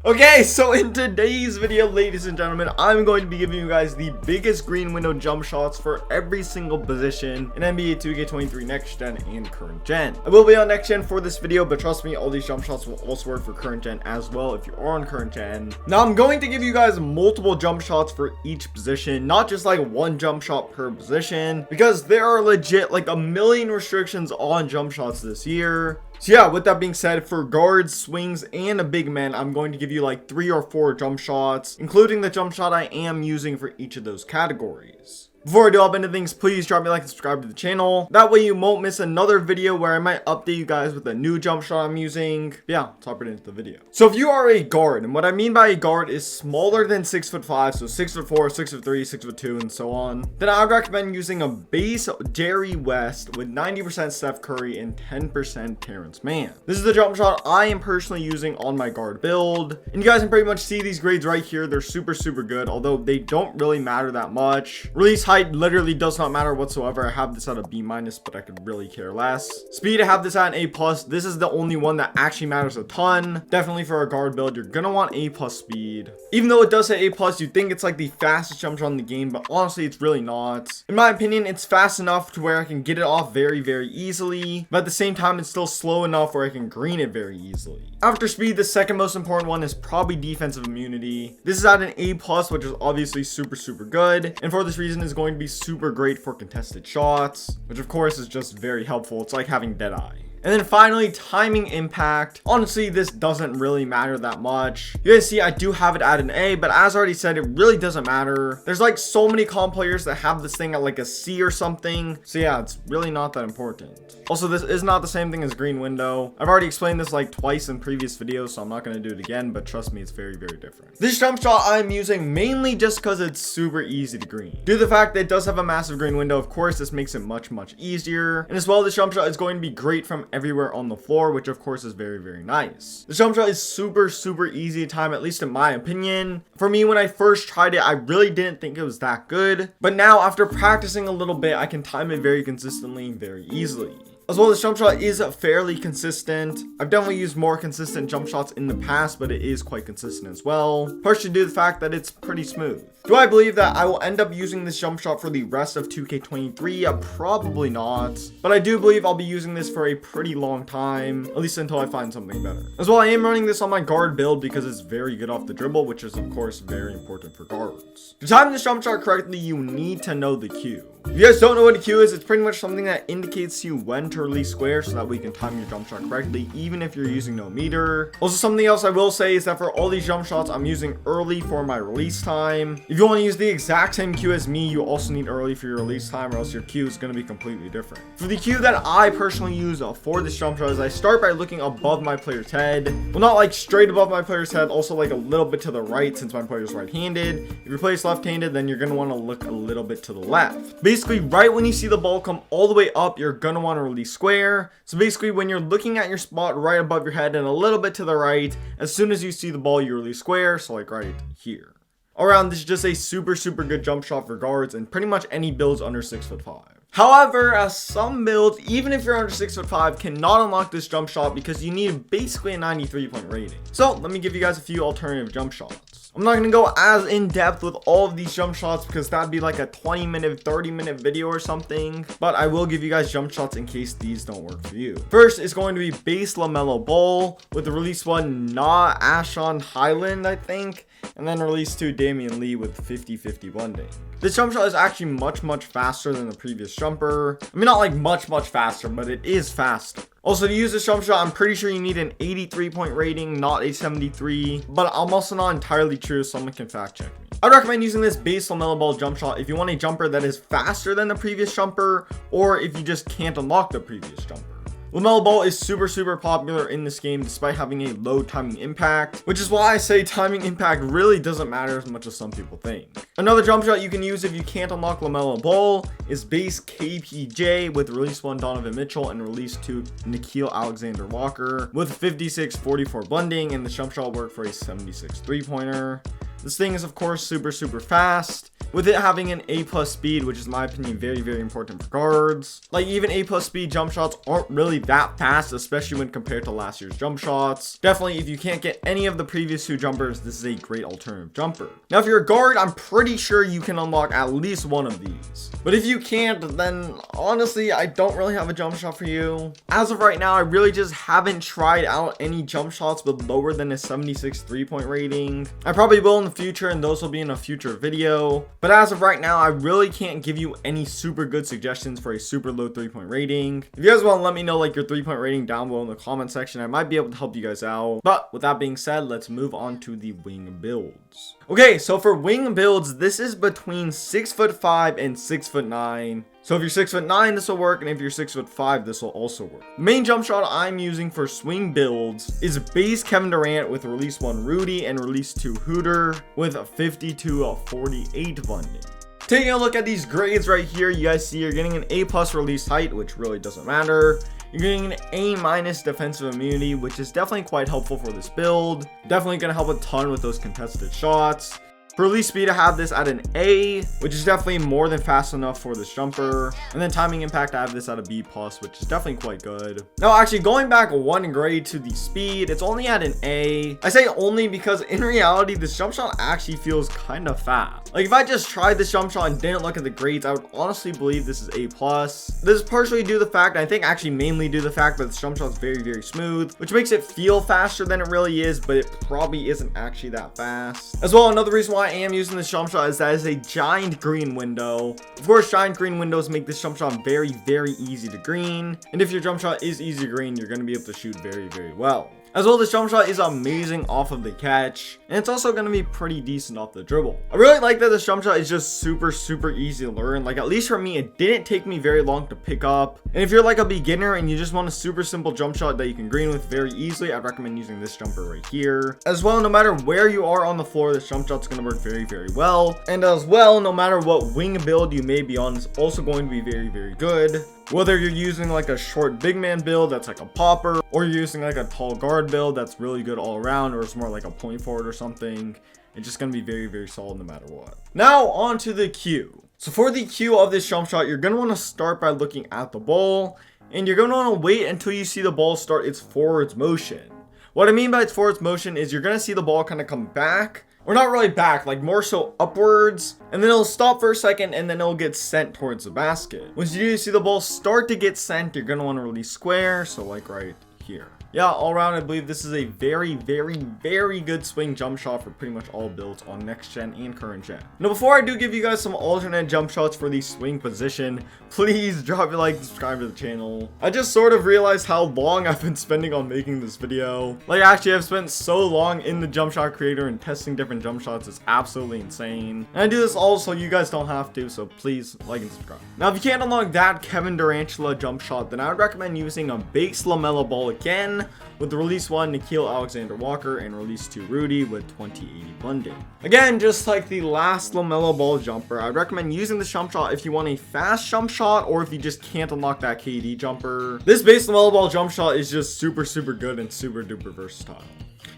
Okay, so in today's video, ladies and gentlemen, I'm going to be giving you guys the biggest green window jump shots for every single position in NBA 2K23 next gen and current gen. I will be on next gen for this video, but trust me, all these jump shots will also work for current gen as well if you are on current gen. Now, I'm going to give you guys multiple jump shots for each position, not just like one jump shot per position, because there are legit like a million restrictions on jump shots this year. So yeah, with that being said, for guards, swings, and a big man, I'm going to give you like 3 or 4 jump shots, including the jump shot I am using for each of those categories. Before I do hop into things, please drop me a like and subscribe to the channel. That way you won't miss another video where I might update you guys with a new jump shot I'm using. Yeah, let's hop right into the video. So if you are a guard, and what I mean by a guard is smaller than 6'5", so 6'4", 6'3", 6'2", and so on, then I'd recommend using a base Jerry West with 90% Steph Curry and 10% Terrence Mann. This is the jump shot I am personally using on my guard build. And you guys can pretty much see these grades right here. They're super good, although they don't really matter that much. Release height literally does not matter whatsoever. I have this at a B-, but I could really care less. Speed, I have this at an A+. This is the only one that actually matters a ton. Definitely for a guard build, you're gonna want A+ speed. Even though it does say A+, you think it's like the fastest jump shot in the game, but honestly, it's really not. In my opinion, it's fast enough to where I can get it off very easily, but at the same time, it's still slow enough where I can green it very easily. After speed, the second most important one is probably defensive immunity. This is at an A+, which is obviously super good, and for this reason is going to be super great for contested shots, which of course is just very helpful. It's like having dead eye. And then finally, timing impact. Honestly, this doesn't really matter that much. You guys see, I do have it at an A, but as I already said, it really doesn't matter. There's like so many comp players that have this thing at like a C or something. So yeah, it's really not that important. Also, this is not the same thing as green window. I've already explained this like twice in previous videos, so I'm not going to do it again, but trust me, it's very different. This jump shot I'm using mainly just because it's super easy to green. Due to the fact that it does have a massive green window, of course, this makes it much easier. And as well, this jump shot is going to be great from everywhere on the floor, which of course is very nice. The jump shot is super easy to time, at least in my opinion. For me, when I first tried it, I really didn't think it was that good, but now after practicing a little bit, I can time it very consistently, very easily. As well, this jump shot is fairly consistent. I've definitely used more consistent jump shots in the past, but it is quite consistent as well, partially due to the fact that it's pretty smooth. Do I believe that I will end up using this jump shot for the rest of 2K23? Probably not, but I do believe I'll be using this for a pretty long time, at least until I find something better. As well, I am running this on my guard build because it's very good off the dribble, which is of course very important for guards. To time this jump shot correctly, you need to know the cue. If you guys don't know what a cue is, it's pretty much something that indicates to you when to release square so that we can time your jump shot correctly, even if you're using no meter. Also, something else I will say is that for all these jump shots, I'm using early for my release time. If you want to use the exact same cue as me, you also need early for your release time, or else your cue is going to be completely different. For the cue that I personally use for this jump shot is I start by looking above my player's head. Well, not like straight above my player's head, also like a little bit to the right since my player's right-handed. If your player's left-handed, then you're going to want to look a little bit to the left. Basically, right when you see the ball come all the way up, you're going to want to release square. So basically, when you're looking at your spot right above your head and a little bit to the right, as soon as you see the ball, you release square. So like right here. All around, this is just a super good jump shot for guards and pretty much any builds under 6'5". However, some builds, even if you're under 6'5", cannot unlock this jump shot because you need basically a 93-point rating. So let me give you guys a few alternative jump shots. I'm not going to go as in depth with all of these jump shots because that'd be like a 20-minute, 30-minute video or something, but I will give you guys jump shots in case these don't work for you. First is going to be base LaMelo Ball with the release one, Ashon Highland, I think, and then release 2, Damian Lee with 50-50 blending. This jump shot is actually much faster than the previous jumper. I mean, not like much faster, but it is faster. Also, to use this jump shot, I'm pretty sure you need an 83-point rating, not a 73, but I'm also not entirely sure, so someone can fact check me. I'd recommend using this base LaMelo Ball jump shot if you want a jumper that is faster than the previous jumper, or if you just can't unlock the previous jumper. LaMelo Ball is super popular in this game despite having a low timing impact, which is why I say timing impact really doesn't matter as much as some people think. Another jump shot you can use if you can't unlock LaMelo Ball is base KPJ with release 1 Donovan Mitchell and release 2 Nickeil Alexander-Walker with 56-44 blending, and the jump shot will work for a 76 3-pointer. This thing is of course super fast, with it having an A+ speed, which is in my opinion very important for guards. Like even A+ speed jump shots aren't really that fast, especially when compared to last year's jump shots. Definitely if you can't get any of the previous 2 jumpers, this is a great alternative jumper. Now if you're a guard, I'm pretty sure you can unlock at least one of these, but if you can't, then honestly I don't really have a jump shot for you. As of right now, I really just haven't tried out any jump shots with lower than a 76 3-point rating. I probably will in the future, and those will be in a future video, but as of right now I really can't give you any super good suggestions for a super low 3-point rating. If you guys want to let me know like your 3-point rating down below in the comment section, I might be able to help you guys out. But with that being said, let's move on to the wing builds. Okay, so for wing builds, this is between 6'5" and 6'9". So if you're 6'9", this will work, and if you're 6'5", this will also work. The main jump shot I'm using for swing builds is base Kevin Durant with release 1 Rudy and release 2 Hooter with a 50-48 funding. Taking a look at these grades right here, you guys see you're getting an A+ release height, which really doesn't matter. You're getting an A- defensive immunity, which is definitely quite helpful for this build. Definitely going to help a ton with those contested shots. For release speed, I have this at an A, which is definitely more than fast enough for this jumper. And then timing impact, I have this at a B+, which is definitely quite good. Now, actually, going back 1 grade to the speed, it's only at an A. I say only because in reality, this jump shot actually feels kind of fast. Like if I just tried this jump shot and didn't look at the grades, I would honestly believe this is A+. This is partially due to the fact, I think actually mainly due to the fact that this jump shot is very smooth, which makes it feel faster than it really is, but it probably isn't actually that fast. As well, another reason why I am using this jump shot is that it's a giant green window. Of course, giant green windows make this jump shot very easy to green, and if your jump shot is easy to green, you're going to be able to shoot very well. As well, this jump shot is amazing off of the catch, and it's also going to be pretty decent off the dribble. I really like that this jump shot is just super easy to learn. Like, at least for me, it didn't take me very long to pick up. And if you're like a beginner and you just want a super simple jump shot that you can green with very easily, I'd recommend using this jumper right here. As well, no matter where you are on the floor, this jump shot's going to work very well. And as well, no matter what wing build you may be on, it's also going to be very good. Whether you're using like a short big man build that's like a popper, or you're using like a tall guard build that's really good all around, or it's more like a point forward or something, it's just going to be very solid no matter what. Now on to the cue. So for the cue of this jump shot, you're going to want to start by looking at the ball, and you're going to want to wait until you see the ball start its forwards motion. What I mean by its forwards motion is you're going to see the ball kind of come back, or not really back, like more so upwards, and then it'll stop for a second, and then it'll get sent towards the basket. Once you do see the ball start to get sent, you're going to want to release square, so like right here. Yeah, all around, I believe this is a very good swing jump shot for pretty much all builds on next gen and current gen. Now, before I do give you guys some alternate jump shots for the swing position, please drop a like, subscribe to the channel. I just sort of realized how long I've been spending on making this video. Like, actually, I've spent so long in the jump shot creator and testing different jump shots. It's absolutely insane. And I do this all so you guys don't have to, so please like and subscribe. Now, if you can't unlock that Kevin Durantula jump shot, then I would recommend using a base LaMelo Ball again, with the release 1 Nickeil Alexander-Walker and release 2 Rudy with 2080 blending. Again, just like the last LaMelo Ball jumper, I'd recommend using this jump shot if you want a fast jump shot, or if you just can't unlock that KD jumper. This base LaMelo Ball jump shot is just super good and super duper versatile.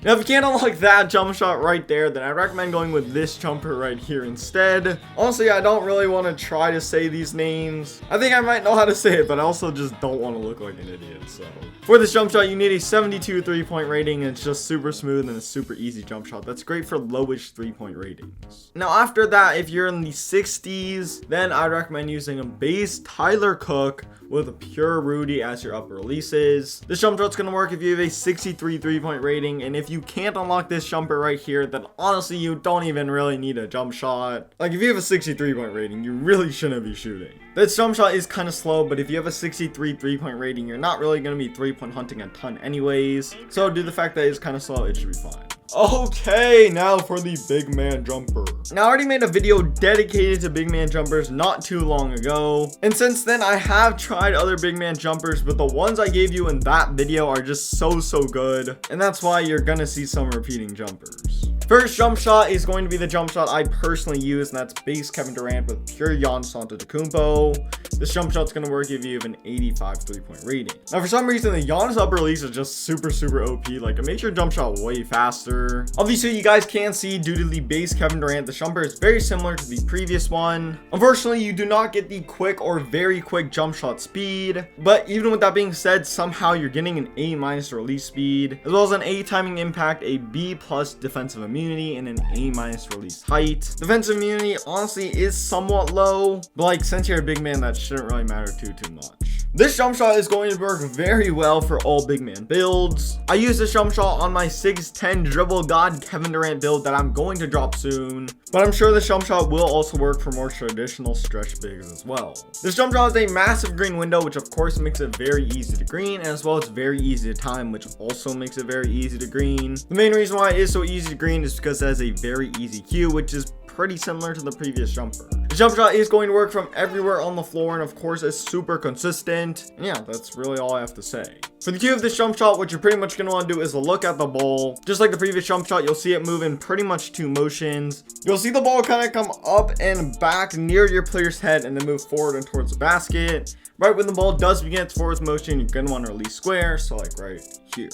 Now, if you can't unlock that jump shot right there, then I recommend going with this jumper right here instead. Honestly, I don't really want to try to say these names. I think I might know how to say it, but I also just don't want to look like an idiot, so. For this jump shot, you need a 72 3-point rating, and it's just super smooth and a super easy jump shot. That's great for lowish 3-point ratings. Now, after that, if you're in the 60s, then I'd recommend using a base Tyler Cook with a pure Rudy as your upper releases. This jump shot's going to work if you have a 63 3-point rating, and if you can't unlock this jumper right here, then honestly you don't even really need a jump shot. Like, if you have a 63-point rating, you really shouldn't be shooting. This jump shot is kind of slow, but if you have a 63 3-point rating, you're not really going to be 3-point hunting a ton anyways, so due to the fact that it's kind of slow, it should be fine. Okay, now for the big man jumper. Now, I already made a video dedicated to big man jumpers not too long ago, and since then I have tried other big man jumpers, but the ones I gave you in that video are just so good, and that's why you're gonna see some repeating jumpers. First jump shot is going to be the jump shot I personally use, and that's base Kevin Durant with pure Giannis Antetokounmpo. This jump shot's going to work if you have an 85 3-point rating. Now, for some reason, the Giannis upper release is just super OP. Like, it makes your jump shot way faster. Obviously, you guys can see due to the base Kevin Durant, the jumper is very similar to the previous one. Unfortunately, you do not get the quick or very quick jump shot speed, but even with that being said, somehow you're getting an A- release speed, as well as an A timing impact, a B+ defensive immunity, and an A- release height. Defensive immunity honestly is somewhat low, but like, since you're a big man, that shouldn't really matter too much. This jump shot is going to work very well for all big man builds. I use this jump shot on my 6'10" dribble god Kevin Durant build that I'm going to drop soon, but I'm sure this jump shot will also work for more traditional stretch bigs as well. This jump shot is a massive green window, which of course makes it very easy to green, and as well as very easy to time, which also makes it very easy to green. The main reason why it is so easy to green is because it has a very easy Q, which is pretty similar to the previous jumper. The jump shot is going to work from everywhere on the floor, and of course it's super consistent. And yeah, that's really all I have to say. For the Q of this jump shot, what you're pretty much going to want to do is look at the ball. Just like the previous jump shot, you'll see it move in pretty much 2 motions. You'll see the ball kind of come up and back near your player's head and then move forward and towards the basket. Right when the ball does begin its forward motion, you're going to want to release square, so like right here.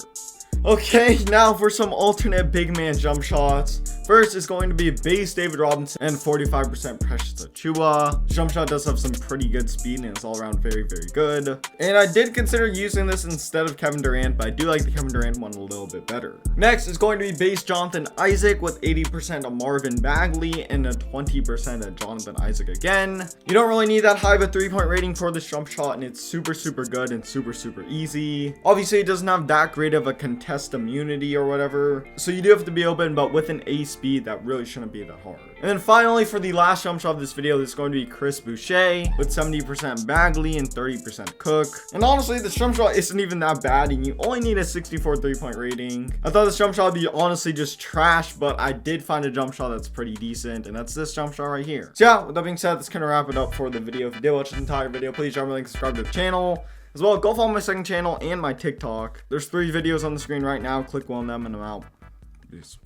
Okay, now for some alternate big man jump shots. First is going to be base David Robinson and 45% Precious Achiuwa. Jump shot does have some pretty good speed and it's all around very good. And I did consider using this instead of Kevin Durant, but I do like the Kevin Durant one a little bit better. Next is going to be base Jonathan Isaac with 80% of Marvin Bagley and a 20% of Jonathan Isaac again. You don't really need that high of a 3-point rating for this jump shot, and it's super good and super easy. Obviously, it doesn't have that great of a contest immunity or whatever, so you do have to be open, but with an A speed, that really shouldn't be that hard. And then finally, for the last jump shot of this video, this is going to be Chris Boucher with 70% Bagley and 30% Cook. And honestly, this jump shot isn't even that bad, and you only need a 64 3-point rating. I thought this jump shot would be honestly just trash, but I did find a jump shot that's pretty decent, and that's this jump shot right here. So yeah, with that being said, that's gonna wrap it up for the video. If you did watch the entire video, please drop a link, subscribe to the channel. As well, go follow my second channel and my TikTok. There's 3 videos on the screen right now. Click one of them and I'm out. Peace.